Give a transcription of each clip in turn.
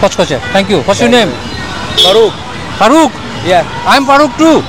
Kochkoche. Thank you. What's your name? Farook. Farook? Yeah. I'm Farook too.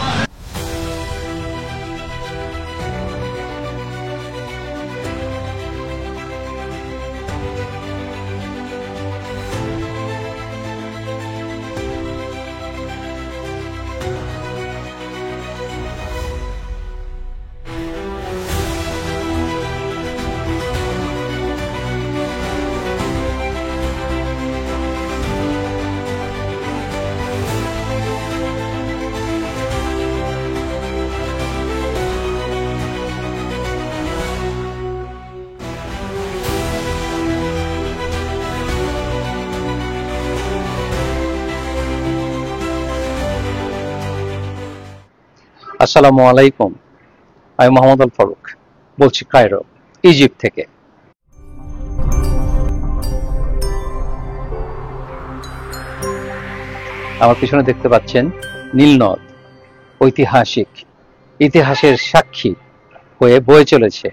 আসসালামু আলাইকুম, আমি মোহাম্মদ আল-ফারুক বলছি কায়রো, ইজিপ্ট থেকে। আমার পিছনে দেখতে পাচ্ছেন নীল নদ, ঐতিহাসিক ইতিহাসের সাক্ষী হয়ে বয়ে চলেছে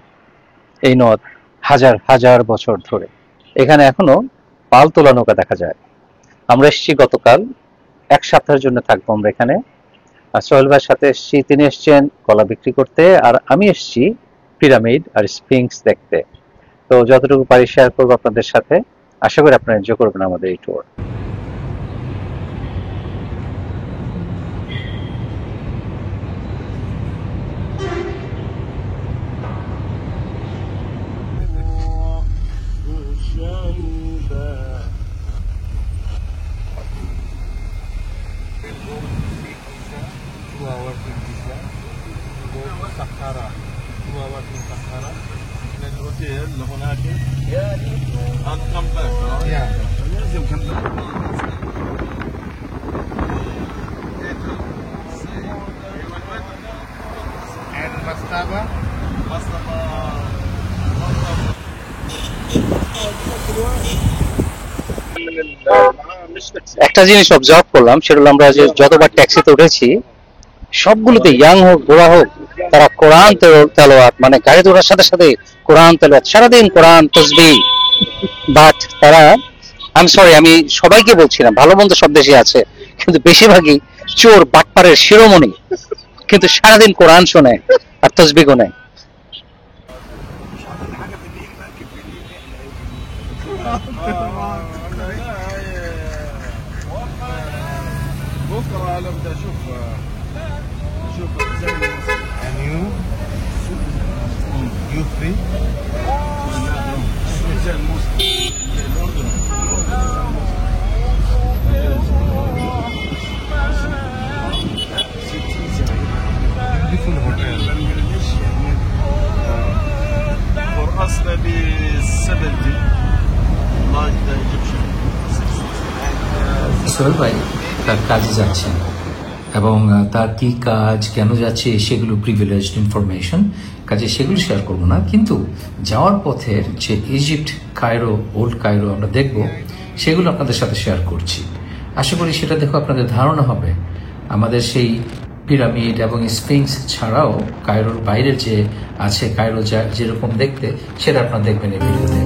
এই নদ হাজার হাজার বছর ধরে। এখানে এখনো পাল তোলা নৌকা দেখা যায়। আমরা এসেছি গতকাল, এক সপ্তাহের জন্য থাকবো আমরা এখানে। আর সোহেল ভাইয়ের সাথে এসেছি, তিনি এসছেন কলা বিক্রি করতে, আর আমি এসেছি পিরামিড আর স্ফিংস দেখতে। তো যতটুকু পারি শেয়ার করবো আপনাদের সাথে। আশা করি আপনারা এনজয় করবেন আমাদের এই ট্যুর। একটা জিনিস অবজার্ভ করলাম, সেটা হলো আমরা যে যতবার ট্যাক্সিতে উঠেছি সবগুলোতে ইয়াং হোক বুড়া হোক, তারা কোরআন তেলাওয়াত, মানে গাড়ি ওঠার সাথে সাথে কোরআন তেলাওয়াত, সারাদিন কোরআন তাসবিহ। বাট তারা, আমি সরি, আমি সবাইকে বলছি না, ভালো মন্দ সব দেশে আছে, কিন্তু বেশিরভাগই চোর বাটপারের শিরোমণি, কিন্তু সারাদিন কোরআন শোনে আর তাসবিহ গোনে। সোহেল ভাই তার কাজে যাচ্ছেন এবং তার কি কাজ, কেন যাচ্ছে, সেগুলো প্রিভিলেজড ইনফরমেশন, কাজে সেগুলো শেয়ার করবো না। কিন্তু যাওয়ার পথের যে ইজিপ্ট, কায়রো, ওল্ড কায়রো আমরা দেখব, সেগুলো আপনাদের সাথে শেয়ার করছি। আশা করি সেটা দেখো আপনাদের ধারণা হবে আমাদের সেই পিরামিড এবং স্ফিংস ছাড়াও কায়রোর বাইরের যে আছে, কায়রো যা যেরকম দেখতে, সেটা আপনারা দেখবেন এই ভিডিওতে।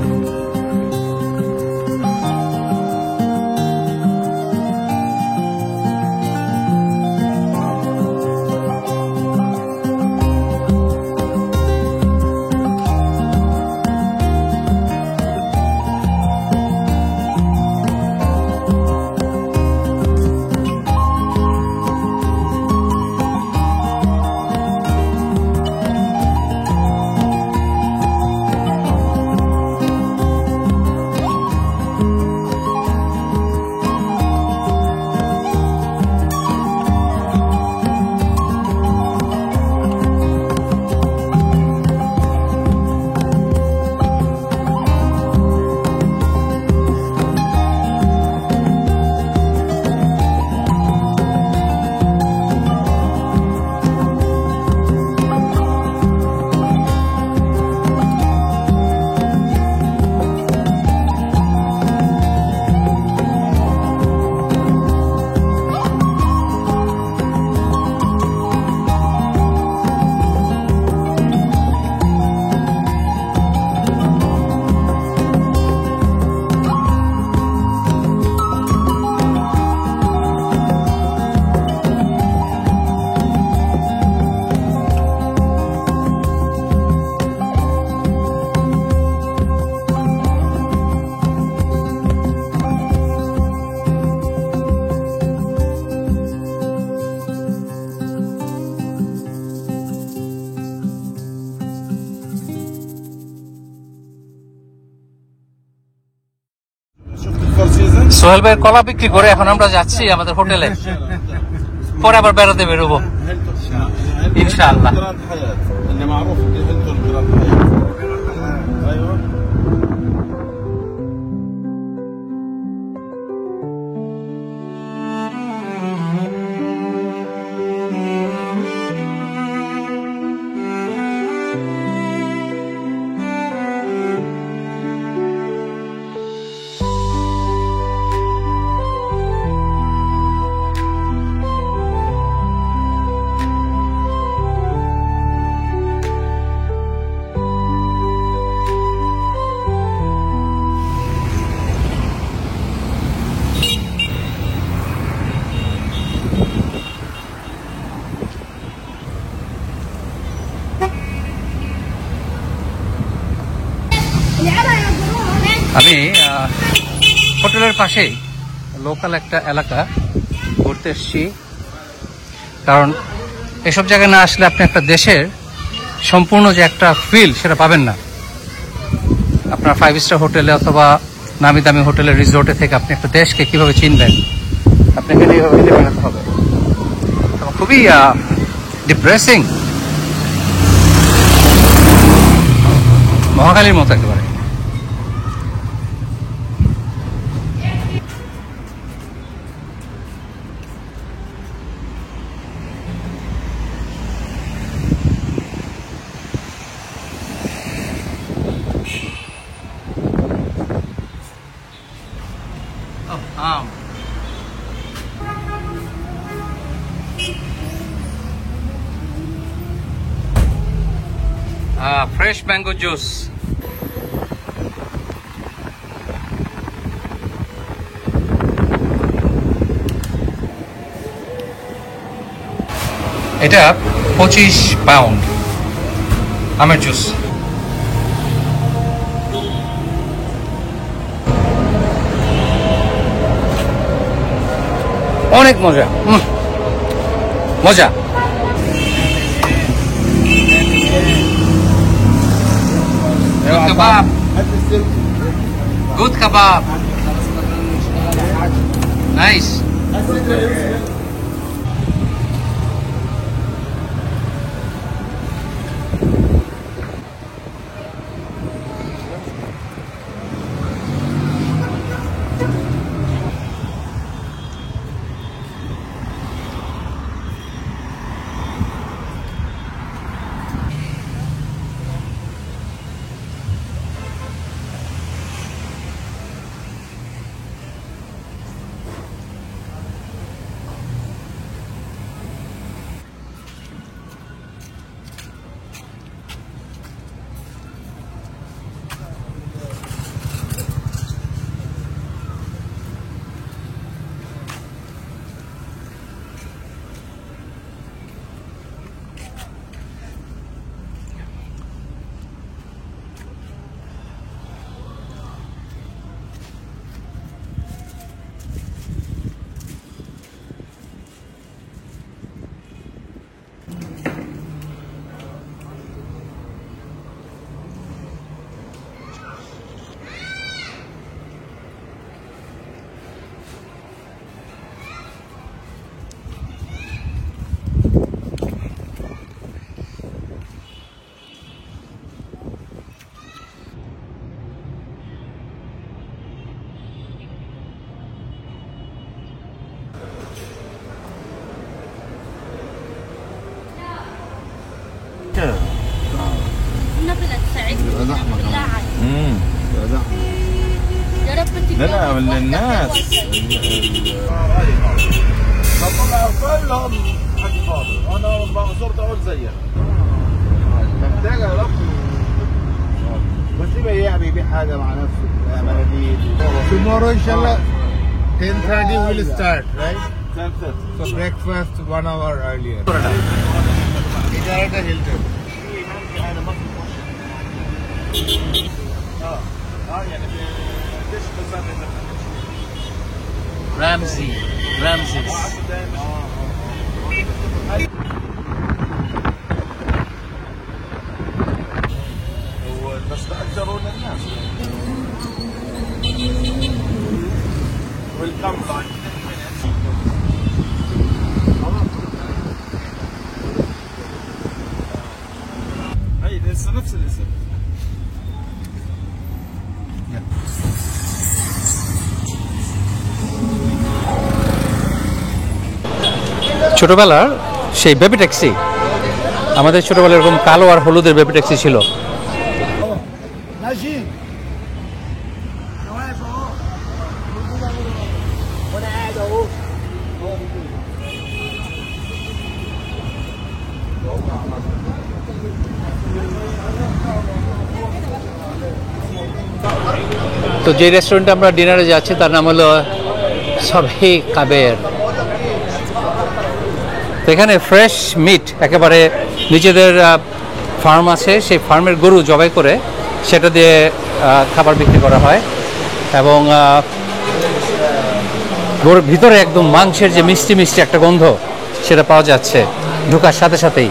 সোহেল ভাইয়ের কলা বিক্রি করে এখন আমরা যাচ্ছি আমাদের হোটেলে, পরে আবার বেড়াতে বেরোবো ইনশাআল্লাহ। আমি হোটেলের পাশেই লোকাল একটা এলাকা ঘুরতে এসেছি, কারণ এসব জায়গায় না আসলে আপনি একটা দেশের সম্পূর্ণ যে একটা ফিল সেটা পাবেন না। আপনার 5 স্টার হোটেলে অথবা নামি দামি হোটেলের রিসোর্টে থেকে আপনি একটা দেশকে কিভাবে চিনবেন, আপনাকে এইভাবে হেঁটে বেড়াতে হবে। খুবই ডিপ্রেসিং, মহাখালীর মতো একেবারে। Fresh mango juice. এটা 25 পাউন্ড আমের জুস। অনেক মজা, মজা। Good kebab. Good kebab. Nice. نبلة تساعدني بالله عليك. يا رب تتجوز. لا الناس طلع كلهم حق فاضي، انا صرت اقول زيك محتاجه رب بس يبقى يعني يبيع حاجه مع نفسه مناديل. Tomorrow inshallah 10:30 will start, right? 10:30. So breakfast 1 hour earlier. Ijarata Hilton. يعني ليش بس رامزيز. بس تأجروا للناس. will come like هي لسه نفس الاسم. ছোটবেলার সেই বেবি ট্যাক্সি, আমাদের ছোটবেলায় এরকম কালো আর হলুদের বেবি ট্যাক্সি ছিল। ماشي واقف اهو وانا قاعد اهو. তো যে রেস্টুরেন্টে আমরা ডিনারে যাচ্ছি তার নাম হলো সবহি কাবের। তো এখানে ফ্রেশ মিট, একেবারে নিজেদের ফার্ম আছে, সেই ফার্মের গরু জবাই করে সেটা দিয়ে খাবার বিক্রি করা হয়। এবং গরুর ভিতরে একদম মাংসের যে মিষ্টি মিষ্টি একটা গন্ধ সেটা পাওয়া যাচ্ছে, ঢোকার সাথে সাথেই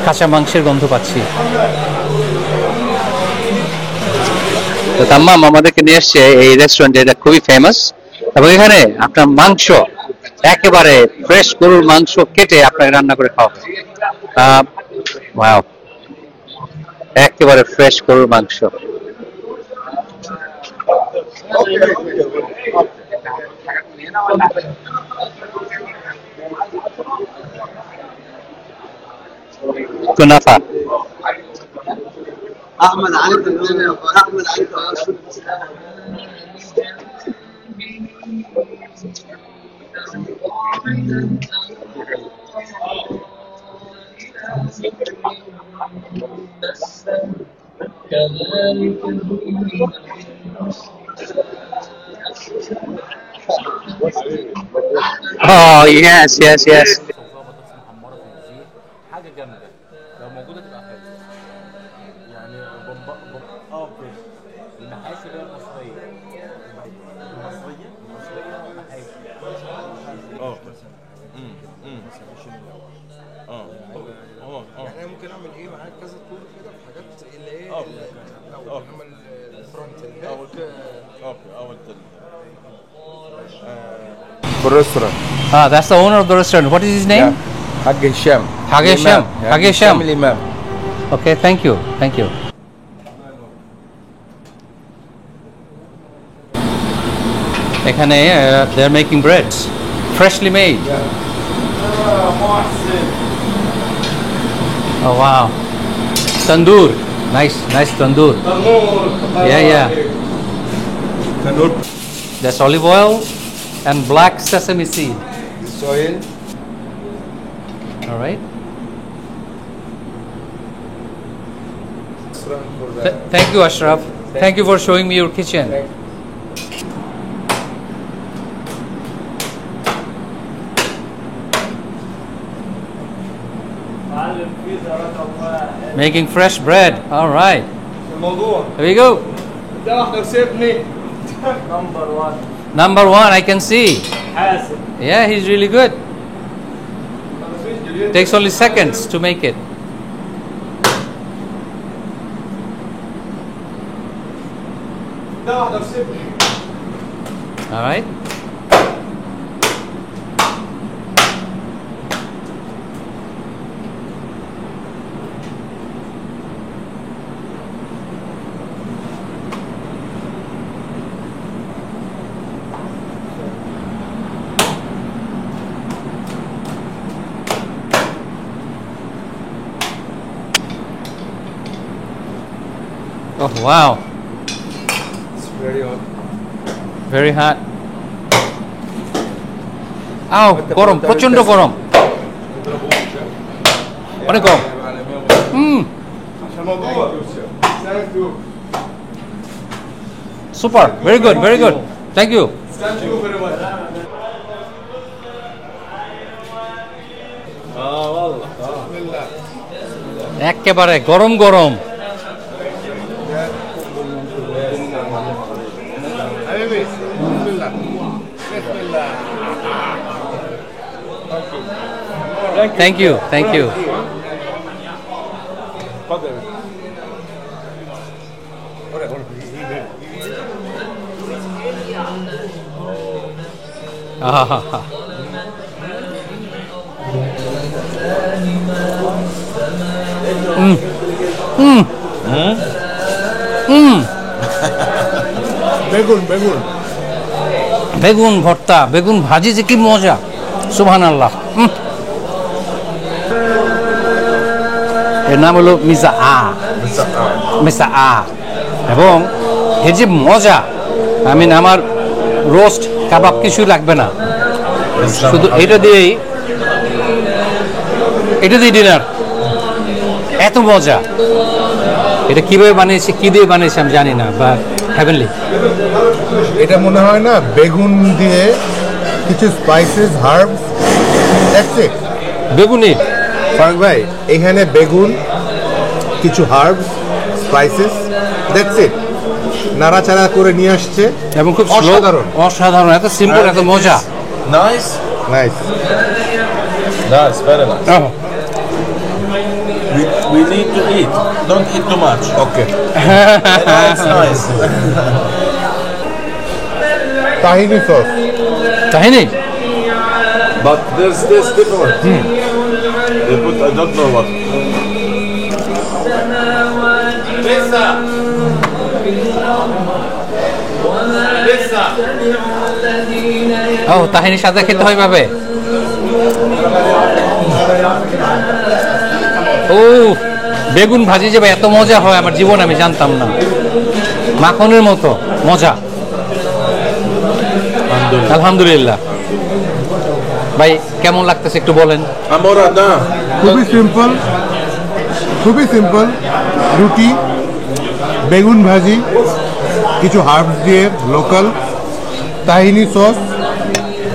কাঁচা মাংসের গন্ধ পাচ্ছি। তো তাম্মাম আমাদেরকে নিয়ে এসছে এই রেস্টুরেন্টে, এটা খুবই ফেমাস। এবং এখানে আপনার মাংস একেবারে ফ্রেশ গরুর মাংস কেটে আপনাকে রান্না করে খাওয়া হয়। ওয়াও, একেবারে ফ্রেশ গরুর মাংস। কুনাফা احمد علي احمد علي Oh yes, yes, yes. حاجه جامده لو موجوده تبقى حلوه يعني اوكي المحاشي اللي هي المصريه يعني ممكن اعمل ايه معاك كذا طول كده في حاجات اللي ايه لو نعمل الفرونت اول بالريستورانت. That's the owner of the restaurant. What is his name? حاج هشام. حاج هشام. حاج هشام. الامام. Okay, thank you, thank you. এখানে they are making breads, freshly made. Oh wow, tandoor, nice tandoor. Yeah. tandoor. That's olive oil and black sesame seed. Soil. All right. Thank you, Ashraf. Thank you for showing me your kitchen. Making fresh bread. All right. Here we go. Number one, I can see. Yeah, he's really good. Takes only seconds to make it. All right. Oh wow. It's very hot. Very hot. আও গরম, প্রচন্ড গরম, অনেক গরম। Super, very good, very good. Thank you. Thank you very much. والله بسم الله. একেবারে গরম গরম। حبيبي بسم الله بسم الله. Thank you, thank you. تفضل. আহা বেগুন বেগুন বেগুন ভর্তা, বেগুন ভাজি যে কি মজা, সুবহানাল্লাহ। এর নাম হলো মিসা এবং এর যে মজা, আমার রোস্ট কাবাব কিছু লাগবে না, শুধু এটা দিয়েই ডিনার। এত মজা। এটা কিভাবে বানিয়েছে, কি দিয়ে বানিয়েছে আমি জানি না, বা হেভেনলি। এটা মনে হয় না বেগুন দিয়ে কিছু স্পাইসেস হার্বস, দ্যাটস ইট। বেগুনি ফারুক ভাই, এখানে বেগুন, কিছু হার্বস, স্পাইসেস, দ্যাটস ইট, নাড়াচাড়া করে নিয়ে আসছে এবং খুব অসাধারণ, এত সিম্পল, এত মজা। Nice. Nice. Nice, very nice. We need to eat. Don't eat too much. Okay. It's nice. তাহিনি sauce. তাহিনি But there's this different. They put, I don't know what. ও তাহিনির সাথে খেতে হয় ভাবে। ও বেগুন ভাজি যে এত মজা হয় আমার জীবন আমি জানতাম না, মাখনের মতো মজা। আলহামদুলিল্লাহ। ভাই কেমন লাগতেছে একটু বলেন। Amora da. খুবই সিম্পল, রুটি, বেগুন ভাজি, কিছু হার্বস দিয়ে লোকাল, তাহিনি সস,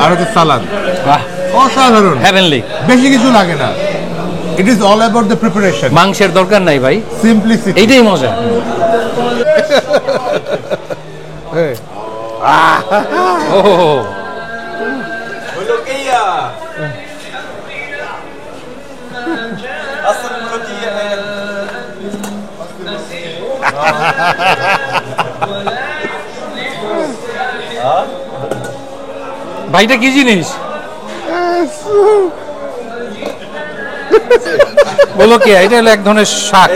আর হচ্ছে সালাদ। বাহ, অসাধারণ, হেভেনলি। বেশি কিছু লাগে না। It is all about the preparation. মাংসের দরকার নাই ভাই, সিম্পলিসিটি, এইটাই মজা। ও ملوكية. أصل الملوكية ভাইটা কি জিনিস বলো কি? এটা হলো এক ধরনের শাক,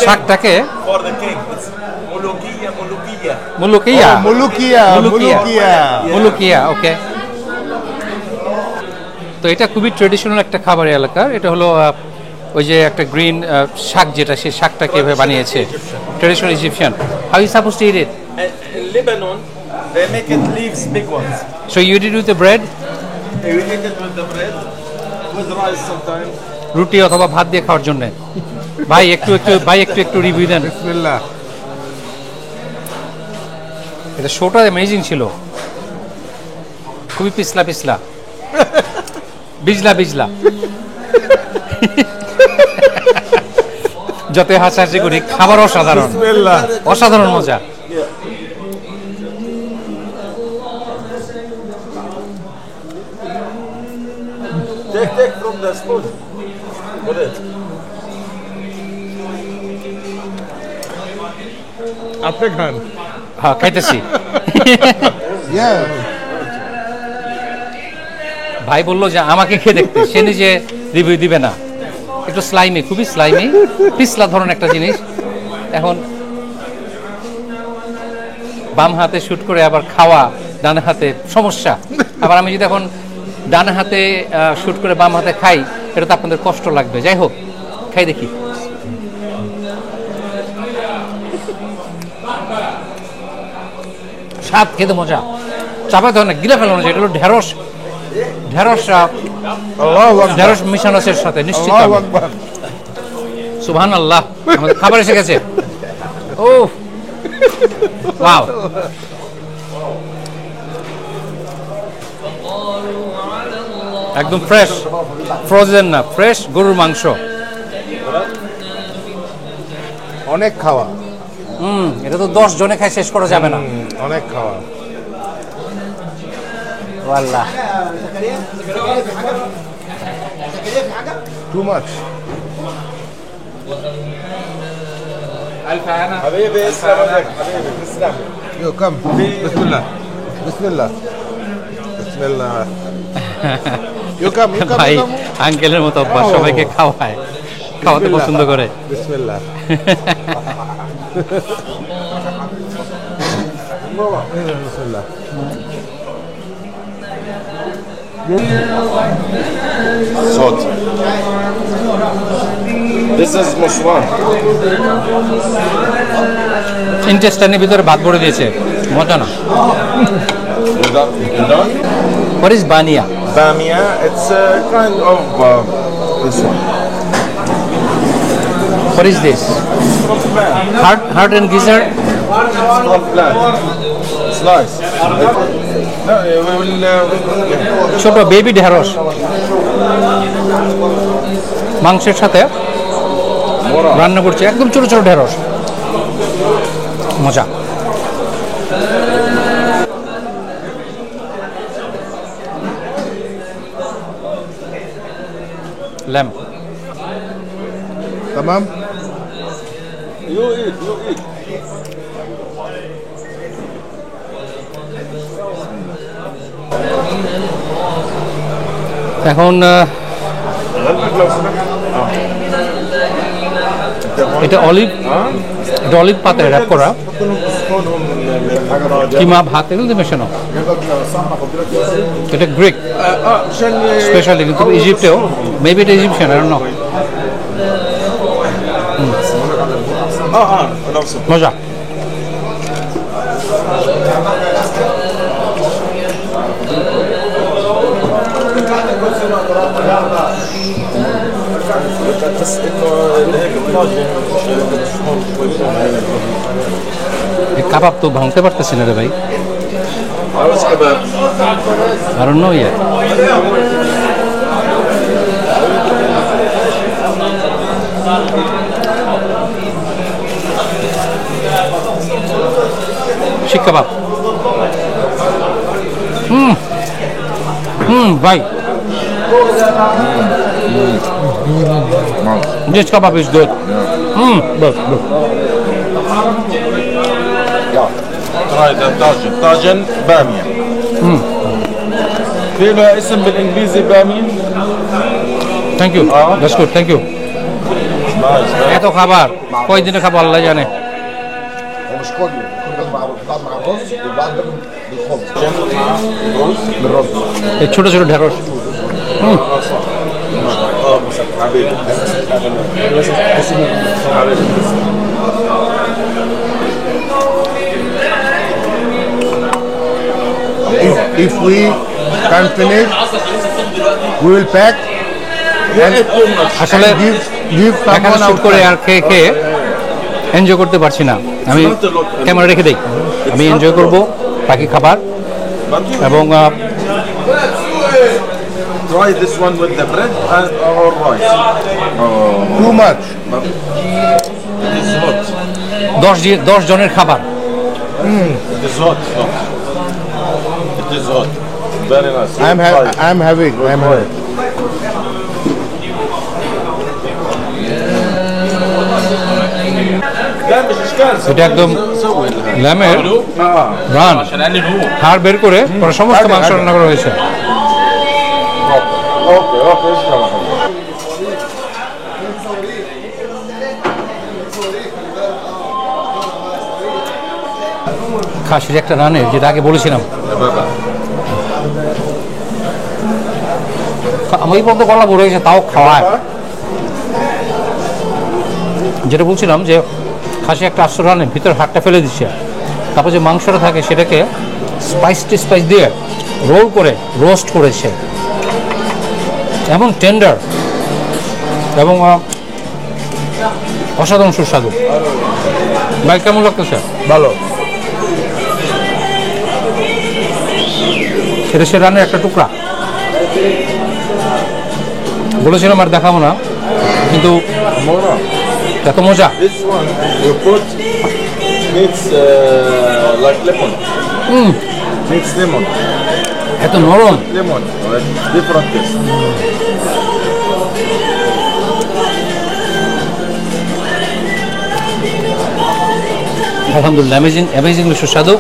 শাকটাকে for the king. It's ملوكية. মুলুকিয়া, মুলুকিয়া, ওকে। তো এটা খুবই ট্রেডিশনাল একটা খাবার এলাকার। এটা হলো ওই যে একটা গ্রিন শাক, যেটা সেই শাকটাকে এভাবে বানিয়েছে, traditional Egyptian. How you suppose to eat it? In Lebanon, they make it leaves, big ones. So you eat it with the bread? You eat it with the bread, with rice sometimes. রুটি অথবা ভাত দিয়ে খাওয়ার জন্য। ভাই একটু review দেন। বিসমিল্লাহ। এটা শোটা অ্যামেজিং ছিল, খুবই পিছলা বিজলা যত হাসাহাসি করি, খাবার অসাধারণ মজা। Take from the spoon. Put it. আপনি খান। হ্যাঁ, খাইতেছি। ভাই বললো যে আমাকে খেয়ে দেখতে, সে নিজে রিভিউ দিবে না। একটু স্লাইমি, খুবই স্লাইমি, পিছলা ধরনের একটা জিনিস। এখন বাম হাতে শুট করে আবার খাওয়া, ডান হাতে সমস্যা। আবার আমি যদি এখন ডান হাতে শুট করে বাম হাতে খাই, এটা তো আপনাদের কষ্ট লাগবে। যাই হোক, খাই দেখি। স্বাদ, খেতে মজা, চাপাতে হয় না, গিলে ফেলানো যায়। এটা হলো ঢেঁড়স মিশানো আছে এর সাথে, নিশ্চিত। সুবহানাল্লাহ, আমাদের খাবার এসে গেছে। ও ওয়াও, একদম ফ্রেশ, ফ্রোজেন না, ফ্রেশ গরুর মাংস। অনেক খাওয়া। এটা তো 10 জনে খাই শেষ করা যাবে না। অনেক খাওয়া। ওয়াল্লাহ, too much. حبيبي اسلم عليك. حبيبي تسلم. يو كم. بسم الله. Bismillah. You come, ভাই আঙ্কেলের মতো অভ্যাস, সবাইকে খাওয়ায়, খাওয়াতে পছন্দ করে। Bismillah. Bismillah. Salt. This is Muswan. ইন্টেস্টাইনের ভিতরে ভাত ভরে দিয়েছে, মজা না। You done? What is bania? Bamia, it's a kind of this one. What is this? Heart and gizzard? From plant. It's nice. No, we will. ছোট baby ঢেঁড়স মাংসের সাথে রান্না করছে, একদম ছোট ছোট ঢেঁড়স, মজা। Lamp Tamam. You eat. এখন এটা অলিভ পাতায় র্যাপ করা কিমা ভাত, এগুলো দিয়ে মেশানো। এটা গ্রিক স্পেশালি, কিন্তু ইজিপ্টেও মেবি এটা ইজিপশিয়ান, আই ডোন্ট নো। মজা। কাবাব তো ভাঙতে পারতেছি না রে ভাই। I don't know yet. শিক কাবাব। ভাই this kebab is good. Good. Try the طاجن بامية. في له اسم بالانجليزي بامية. Thank you. That's good. Thank you. Nice. এত খাবার কয়দিনে খাবো আল্লাহ জানে। ومش كل مع الرز وبعد بالخبز بالرز. এই ছোট ছোট ঢেঁড়স। حبيبي. If we can finish, we will pack and আসলে give এখানে someone শুট করে outside. আর খেয়ে খেয়ে এনজয় করতে পারছি না। আমি ক্যামেরা রেখে দেই, আমি এনজয় করব বাকি খাবার। এবং Try this one with the bread and or rice. Too much. It is hot. 10 জনের খাবার। It is hot. It is hot. Very nice. I'm having. لا مش اشكال. এটা একদম سوي ল্যামের রান, হাড় বের করে পরে সমস্ত মাংস রান্না করা হয়েছে। اوكي اشرب. খাসির একটা রানের, যেটা আগে বলেছিলাম, আমি পর্যন্ত গলা বড় হয়েছে তাও খাওয়ায়। যেটা বলছিলাম যে খাসি একটা আস্ত রানের ভিতরে হাড়টা ফেলে দিচ্ছে, তারপর যে মাংসটা থাকে সেটাকে স্পাইস দিয়ে রোল করে রোস্ট করেছে, এমন টেন্ডার এবং অসাধারণ সুস্বাদু। ভাই কেমন লাগতেছে? ভালো। এটা সে রানের একটা টুকরা, বলেছিলাম আর দেখাবো না, কিন্তু এত মজা। This one you put meats like lemon. Meats lemon. এত নরম, Lemon. Different taste. আলহামদুলিল্লাহ, অ্যামেজিংলি সুস্বাদু।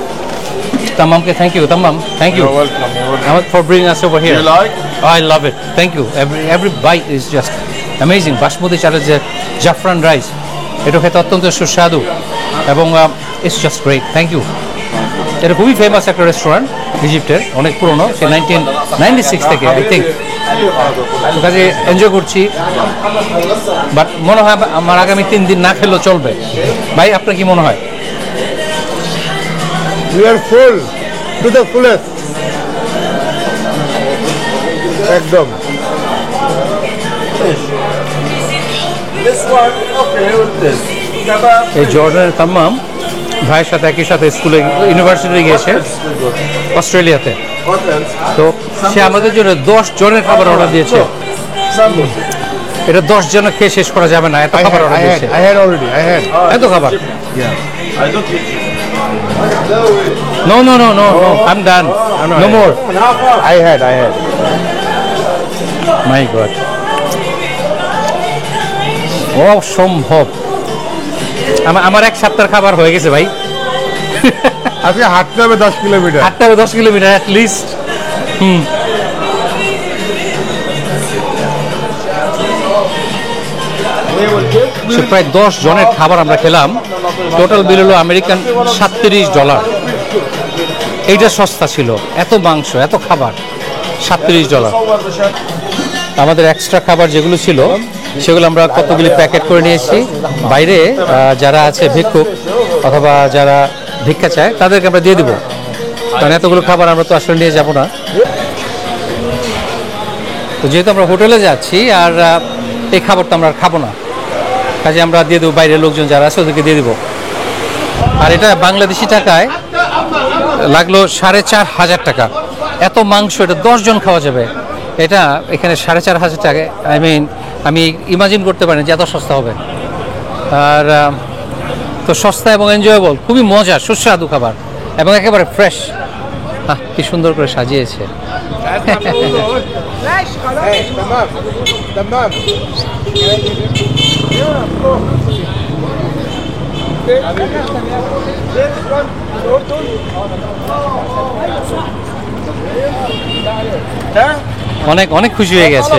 Tamamke, thank you. Tamam, thank you. You're welcome. For bringing us over here. You like? Oh, I love it. Thank you. Every bite is just amazing. Basmati চালের যে জাফরান rice, এটা খেতে অত্যন্ত সুস্বাদু এবং it's just great. Thank you. এটা খুবই ফেমাস একটা রেস্টুরেন্ট ইজিপ্টের, অনেক পুরনো, সে 1996 থেকে আই থিঙ্ক। কাজে এনজয় করছি, বাট মনে হয় আমার আগামী 3 দিন না খেলেও চলবে। ভাই আপনার কি মনে হয়? We are full to the fullest. একদম। This one, okay with this. Kebab. এই জর্ডানের তাম্মাম ভাইয়ের সাথে একই সাথে স্কুলে ইউনিভার্সিটি গিয়েছে অস্ট্রেলিয়াতে, What else? তো সে আমাদের জন্য 10 জনের খাবার অর্ডার দিয়েছে। Sandwich. এটা 10 জনে খেয়ে শেষ করা যাবে না, এত খাবার অর্ডার দিয়েছে। I had already. I had. এত খাবার। I don't eat chicken. No, I'm done. No more. I had. My God. অসম্ভব। আমার এক সপ্তাহের খাবার হয়ে গেছে ভাই। আজকে হাঁটতে হবে 10 কিলোমিটার। হাঁটতে হবে 10 কিলোমিটার অ্যাট লিস্ট। সে প্রায় 10 জনের খাবার আমরা খেলাম। টোটাল বিল হলো আমেরিকান $37। এইটা সস্তা ছিল, এত মাংস এত খাবার, $37। আমাদের এক্সট্রা খাবার যেগুলো ছিল সেগুলো আমরা কতগুলি প্যাকেট করে নিয়েছি। বাইরে যারা আছে ভিক্ষুক অথবা যারা ভিক্ষা চায় তাদেরকে আমরা দিয়ে দেবো, কারণ এতগুলো খাবার আমরা তো আসলে নিয়ে যাব না। তো যেহেতু আমরা হোটেলে যাচ্ছি আর এই খাবার তো আমরা খাবো না, কাজে আমরা দিয়ে দেবো বাইরের লোকজন যারা আছে ওদেরকে দিয়ে দেবো। আর এটা বাংলাদেশি টাকায় লাগলো 4,500 টাকা। এত মাংস, এটা 10 জন খাওয়া যাবে। এটা এখানে 4,500 টাকায়, আমি ইমাজিন করতে পারি যে এত সস্তা হবে। আর তো সস্তা এবং এনজয়েবল, খুবই মজা, সুস্বাদু খাবার এবং একেবারে ফ্রেশ। কি সুন্দর করে সাজিয়েছে। অনেক অনেক খুশি হয়ে গেছে।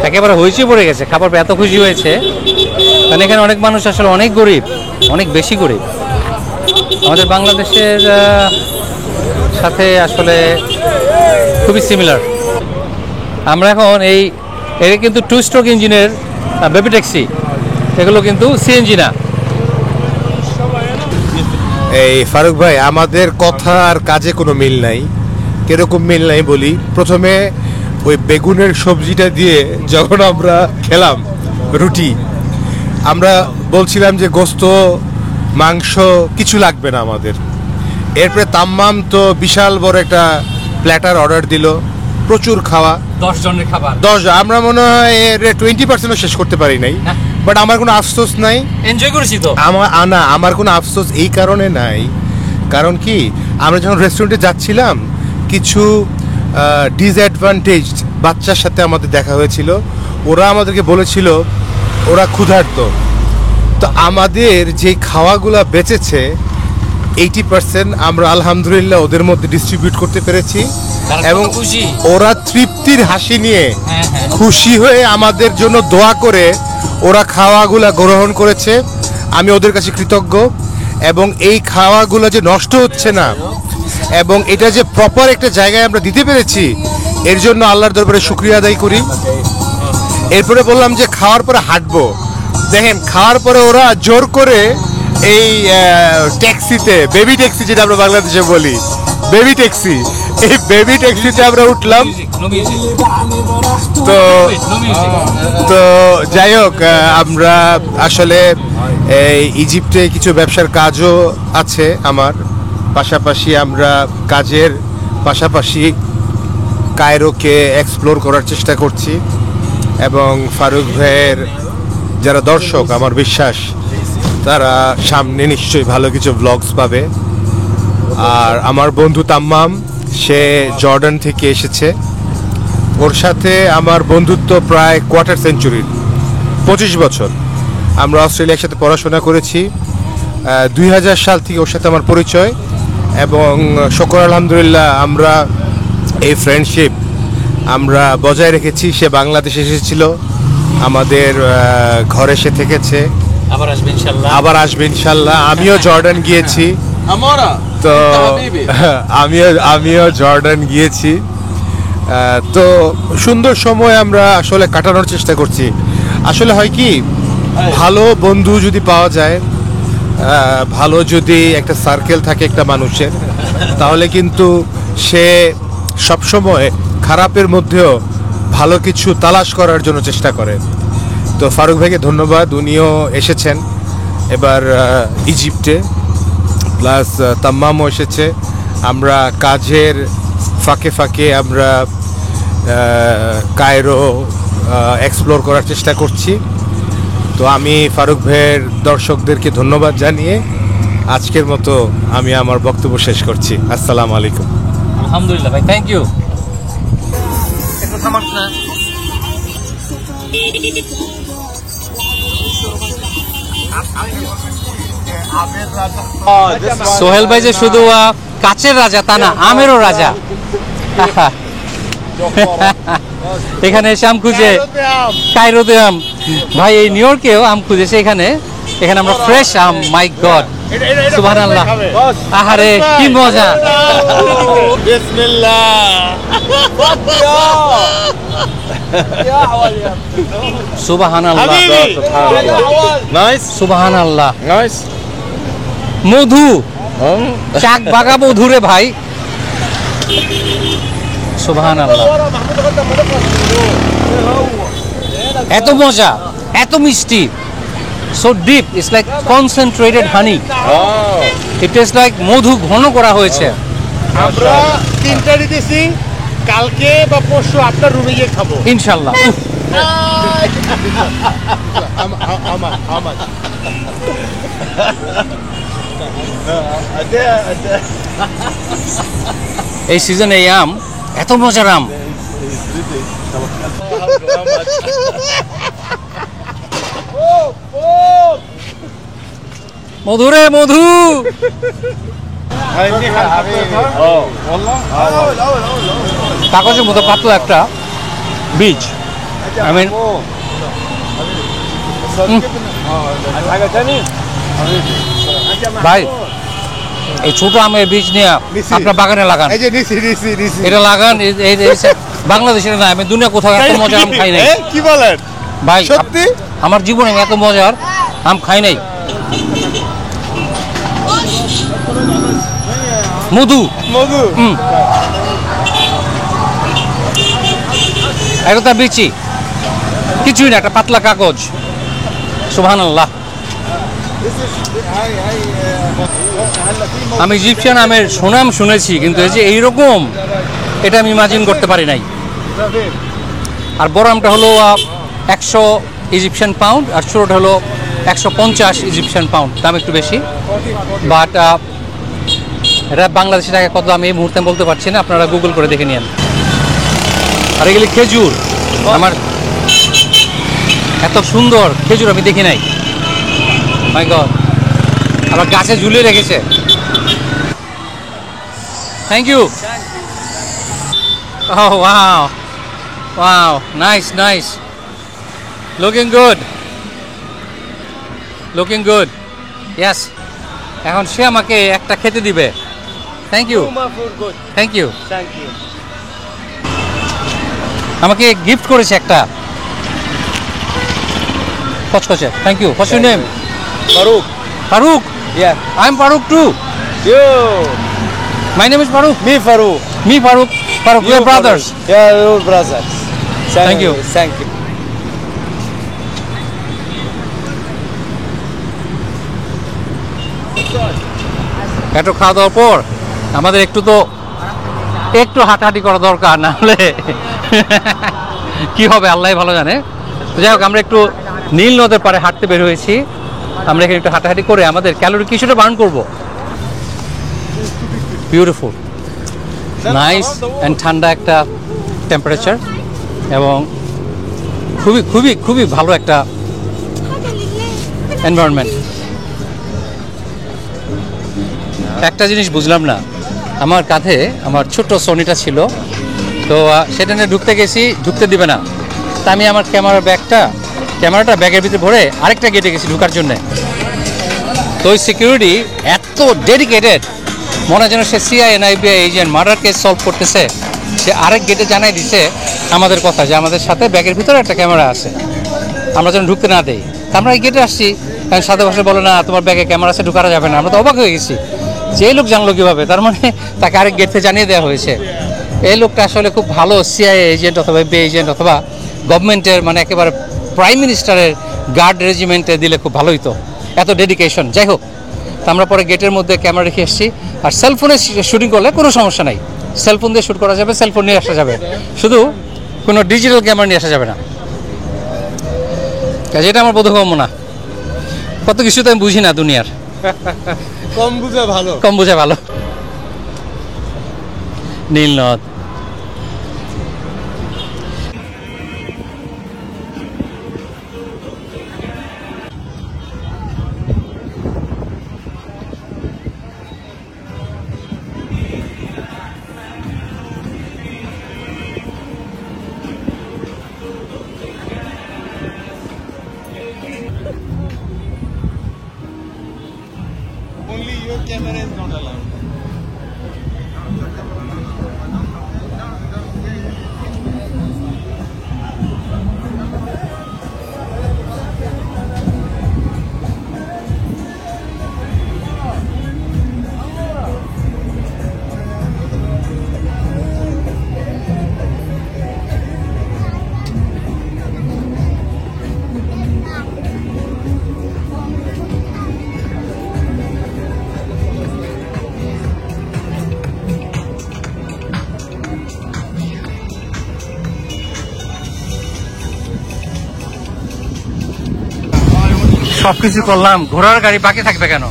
একেবারে হইচই পড়ে গেছে, খাবার এত খুশি হয়েছে। কারণ এখানে অনেক মানুষ আসলে অনেক গরিব, অনেক বেশি গরিব। আমাদের বাংলাদেশের সাথে আসলে খুবই সিমিলার। আমরা এখন এটা কিন্তু 2 স্ট্রোক ইঞ্জিনের বেবি ট্যাক্সি, এগুলো কিন্তু সিএনজি না। এই ফারুক ভাই, আমাদের কথা আর কাজে কোনো মিল নাই। কিরকম মিল নাই বলি। প্রথমে ওই বেগুনের সবজিটা দিয়ে যখন আমরা খেলাম রুটি, আমরা বলছিলাম যে গোস্ত মাংস কিছু লাগবে না আমাদের। এরপরে তাম্মাম তো বিশাল বড় একটা প্ল্যাটার অর্ডার দিল, প্রচুর খাওয়া, 10 জনের খাবার। 10, আমরা মনে হয় এর 20%ও শেষ করতে পারি নাই। বাট আমার কোনো আফসোস নাই, এনজয় করেছি তো। আমার কোনো আফসোস এই কারণে নাই, কারণ কি আমরা যখন রেস্টুরেন্টে যাচ্ছিলাম কিছু ডিসঅ্যাডভান্টেজড বাচ্চার সাথে আমাদের দেখা হয়েছিল। ওরা আমাদেরকে বলেছিল ওরা ক্ষুধার্ত। তো আমাদের যে খাওয়াগুলো বেঁচেছে 80% আমরা আলহামদুলিল্লাহ ওদের মধ্যে ডিস্ট্রিবিউট করতে পেরেছি এবং ওরা তৃপ্তির হাসি নিয়ে খুশি হয়ে আমাদের জন্য দোয়া করে ওরা খাওয়াগুলা গ্রহণ করেছে। আমি ওদের কাছে কৃতজ্ঞ এবং এই খাওয়াগুলো যে নষ্ট হচ্ছে না এবং এটা যে প্রপার একটা জায়গায় আমরা দিতে পেরেছি এর জন্য আল্লাহর দরবারে শুকরিয়া আদায় করি। এরপরে বললাম যে খাওয়ার পরে হাঁটবো। দেখেন খাওয়ার পরে ওরা জোর করে এই ট্যাক্সিতে, বেবি ট্যাক্সি যেটা আমরা বাংলাদেশে বলি, বেবি ট্যাক্সি, এই বেবি ট্যাক্সিতে আমরা উঠলাম। তো যাই হোক, আমরা আসলে এই ইজিপ্টে কিছু ব্যবসার কাজও আছে আমার, পাশাপাশি আমরা কাজের পাশাপাশি কায়রোকে এক্সপ্লোর করার চেষ্টা করছি এবং ফারুক ভাইয়ের যারা দর্শক আমার বিশ্বাস তারা সামনে নিশ্চয়ই ভালো কিছু ব্লগস পাবে। আর আমার বন্ধু তাম্মাম, সে জর্ডান থেকে এসেছে ওর সাথে আমার বন্ধুত্ব প্রায় কোয়ার্টার সেঞ্চুরির, 25 বছর। আমরা অস্ট্রেলিয়ার সাথে পড়াশোনা করেছি। 2000 সাল থেকে ওর সাথে আমার পরিচয়, এবং শুকর আলহামদুলিল্লাহ আমরা এই ফ্রেন্ডশিপ আমরা বজায় রেখেছি। সে বাংলাদেশে এসেছিল, আমাদের ঘরে সে থেকেছে, আবার আসবে ইনশাল্লাহ। আমিও জর্ডান গিয়েছি, তো আমিও জর্ডান গিয়েছি। তো সুন্দর সময় আমরা আসলে কাটানোর চেষ্টা করছি। আসলে হয় কি, ভালো বন্ধু যদি পাওয়া যায়, ভালো যদি একটা সার্কেল থাকে একটা মানুষের, তাহলে কিন্তু সে সবসময় খারাপের মধ্যেও ভালো কিছু তালাশ করার জন্য চেষ্টা করে। তো ফারুক ভাইকে ধন্যবাদ, উনিও এসেছেন এবার ইজিপ্টে, প্লাস তাম্মামও এসেছে। আমরা কাজের ফাঁকে ফাঁকে আমরা কায়রো এক্সপ্লোর করার চেষ্টা করছি। তো আমি ফারুক ভাইয়ের দর্শকদেরকে ধন্যবাদ জানিয়ে আজকের মতো আমি আমার বক্তব্য শেষ করছি। আসসালামু আলাইকুম। আলহামদুলিল্লাহ ভাই, থ্যাংক ইউ। সোহেল ভাই যে শুধু কাচের রাজা তা না, আমেরও রাজা। এখানে এসে আম খুঁজে, কায়রোতে আম, ভাই এই নিউ ইয়র্কেও আম খুঁজেছে। এখানে আমরা ফ্রেশ আম, মাই গড, সুবহানাল্লাহ। আহারে কি মজা। বিসমিল্লাহ। সুবহানাল্লাহ, নাইস, সুবহানাল্লাহ। নাইস। মধু, চাক বাগা মধু রে ভাই, সুবহানাল্লাহ। এত মজা, এত মিষ্টি, so deep, it's like concentrated honey. It tastes like মধু ঘন করা হয়েছে। আমরা 3টা দিতেছি, কালকে বা পরশু আপনার রুমে গিয়ে খাবো ইনশাআল্লাহ। এই সিজনে এই আম এত মজার আম। মধুরে মধু। কাগজের মতো পাতলা একটা বীজ, আই মিন ভাই এই ছোট আমের বীজ নিয়ে আপনার বাগানে লাগান, এটা লাগান। বাংলাদেশের না, আমি দুনিয়া কোথাও এত মজার আম খাই নাই। কি বলেন ভাই, সত্যি? আমার জীবনে এত মজার আম খাই নাই। মধু, মধু, এটা তার বিচি, কিছুই না, একটা পাতলা কাগজ। সুবহানাল্লাহ। আমি ইজিপশিয়ান আমের সুনাম শুনেছি, কিন্তু এই যে এইরকম, এটা আমি ইমাজিন করতে পারি নাই। আর বড় আমটা হলো 100 ইজিপশিয়ান পাউন্ড, আর ছোটটা হলো 150 ইজিপশিয়ান পাউন্ড, দাম একটু বেশি। বাট এটা বাংলাদেশি টাকা কত আমি এই মুহূর্তে বলতে পারছি না, আপনারা গুগল করে দেখে নিন। আর এগুলি খেজুর, আমার এত সুন্দর খেজুর আমি দেখি নাই, মাই গড। আবার গাছে ঝুলিয়ে রেখেছে। Thank you. Oh wow, wow, nice, nice, looking good, looking good, yes. এখন সে আমাকে একটা খেতে দিবে। Thank you, thank you, thank you. আমাকে গিফট করেছে একটা কচকচে। Thank you. What's your name? Farook. Farook? Yeah. I'm Farook too. You. My name is Farook. Me Farook. Me Farook. Farook, we are brothers. Yeah, we're brothers. Thank you. Thank you. একটু খাওয়া দাওয়ার পর আমাদের একটু হাঁটাহাঁটি করা দরকার, না হলে কি হবে আল্লাহ ভালো জানে। তো যাই হোক, আমরা একটু নীল নদের পাড়ে হাঁটতে বের হয়েছি। আমরা এখানে একটু হাঁটাহাঁটি করে আমাদের ক্যালোরি কিছুটা বার্ন করবো। বিউটিফুল, নাইস অ্যান্ড ঠান্ডা একটা টেম্পারেচার। এবং খুবই খুবই খুবই ভালো একটা এনভায়রনমেন্ট। একটা জিনিস বুঝলাম না, আমার কাঁধে আমার ছোট্ট সোনিটা ছিল, তো সেটা নিয়ে ঢুকতে গেছি, ঢুকতে দিবে না। তা আমি আমার ক্যামেরাটা ব্যাগের ভিতরে ভরে আরেকটা গেটে গেছি ঢুকার জন্যে। তো ওই সিকিউরিটি এত ডেডিকেটেড, মনে হয় যেন সে CI NIBI agent, murder case solve করতেছে। সে আরেক গেটে জানাই দিছে আমাদের কথা যে আমাদের সাথে ব্যাগের ভিতরে একটা ক্যামেরা আছে, আমরা যেন ঢুকতে না দেই। আমরা এই গেটে আসছি, কারণ সাথে বসে বলে না তোমার ব্যাগে ক্যামেরা আছে, ঢুকানো যাবে না। আমরা তো অবাক হয়ে গেছি যে এই লোক জানলো কীভাবে, তার মানে তাকে আরেক গেট থেকে জানিয়ে দেওয়া হয়েছে। এই লোকটা আসলে খুব ভালো সিআইএ এজেন্ট অথবা এফবিআই এজেন্ট অথবা গভর্নমেন্টের মানে একেবারে প্রাইম মিনিস্টারের গার্ড রেজিমেন্টে দিলে খুব ভালো হতো, এত ডেডিকেশন। যাই হোক, তো আমরা পরে গেটের মধ্যে ক্যামেরা রেখে এসেছি। আর সেলফোনে শুটিং করলে কোনো সমস্যা নাই, সেলফোন দিয়ে শ্যুট করা যাবে, সেলফোন নিয়ে আসা যাবে, শুধু কোনো ডিজিটাল ক্যামেরা নিয়ে আসা যাবে না। কাজে এটা আমার বোধগম্য না, কত কিছু তো আমি বুঝি না দুনিয়ার। কম বুঝে ভালো, কম বুঝে ভালো। নীল নদ, Only your camera is not allowed. সবকিছু করলাম, ঘোড়ার গাড়ি বাকি থাকবে কেন?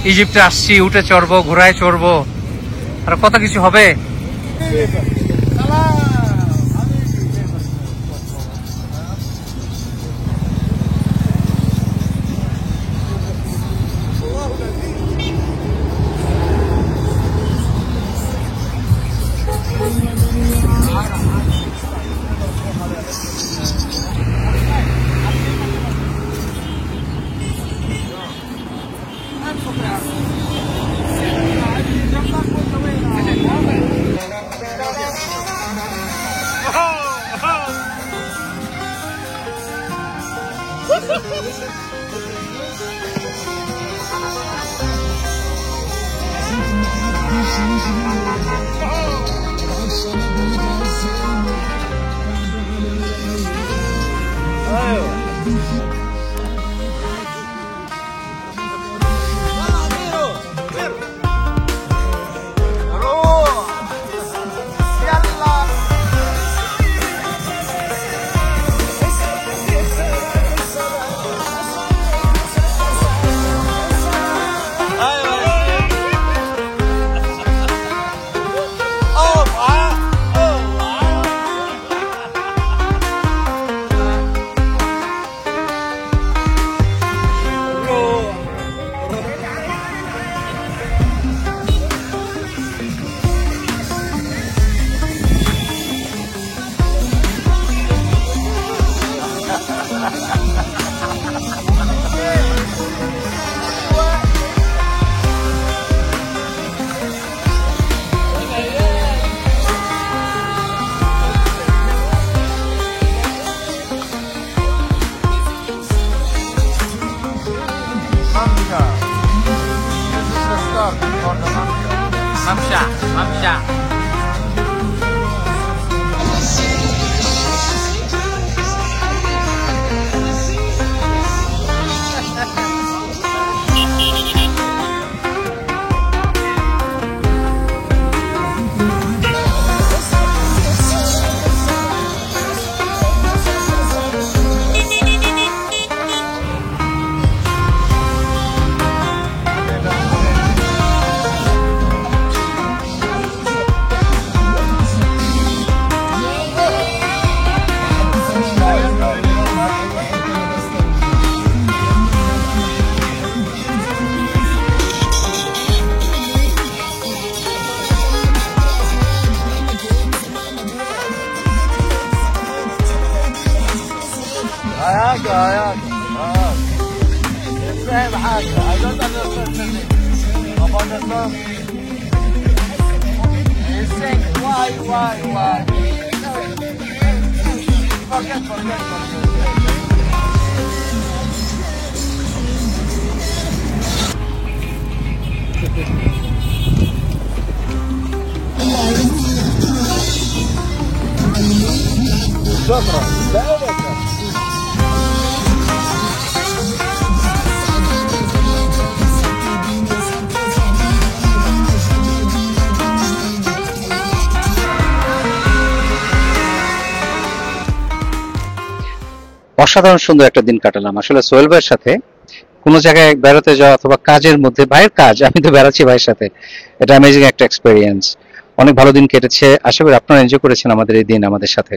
ইজিপ্টে আসছি, উঠে চড়বো, ঘোড়ায় চড়বো, আর কত কিছু হবে। هياك مش فاهم حاجة. I don't understand anything. About the song. He's saying why. Forget. شكرا. অসাধারণ সুন্দর একটা দিন কাটালাম আসলে সোহেল ভাইয়ের সাথে। কোনো জায়গায় বেড়াতে যাওয়া অথবা কাজের মধ্যে, ভাইয়ের কাজ, আমি তো বেড়াচ্ছি ভাইয়ের সাথে, এটা অ্যামেজিং একটা এক্সপেরিয়েন্স। অনেক ভালো দিন কেটেছে, আশা করি আপনারা এনজয় করেছেন আমাদের এই দিন আমাদের সাথে।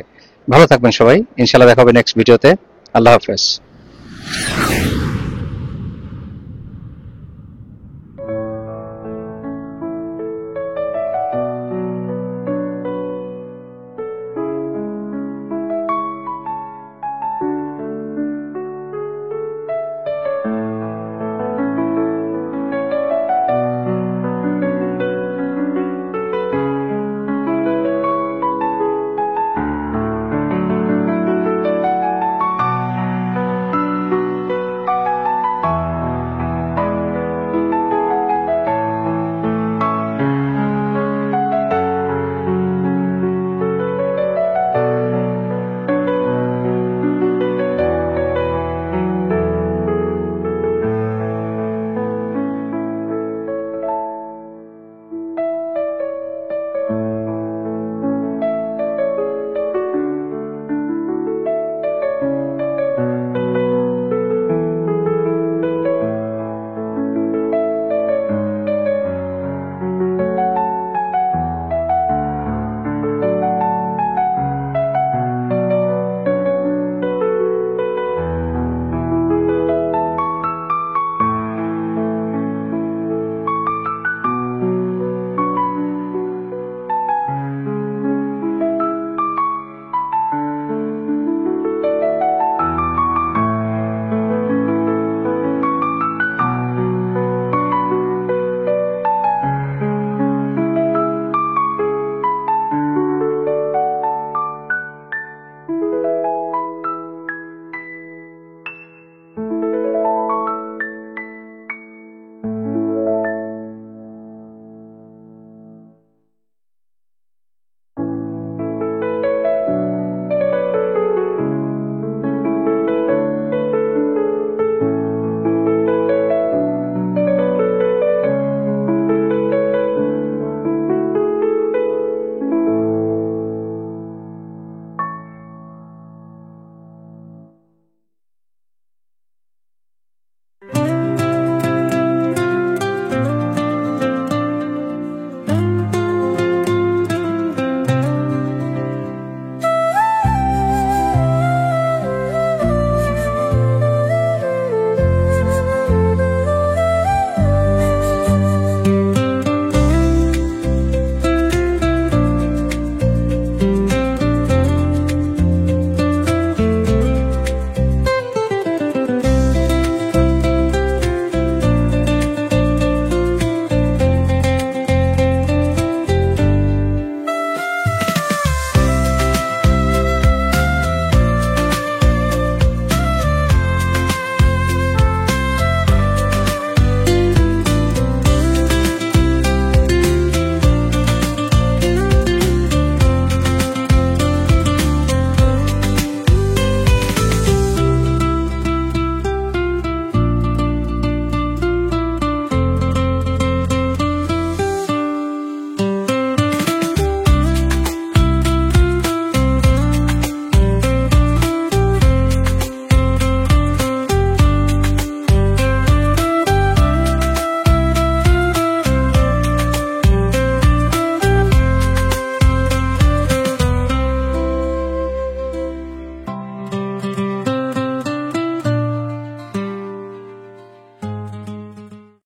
ভালো থাকবেন সবাই, ইনশাআল্লাহ দেখা হবে নেক্সট ভিডিওতে। আল্লাহ হাফেজ।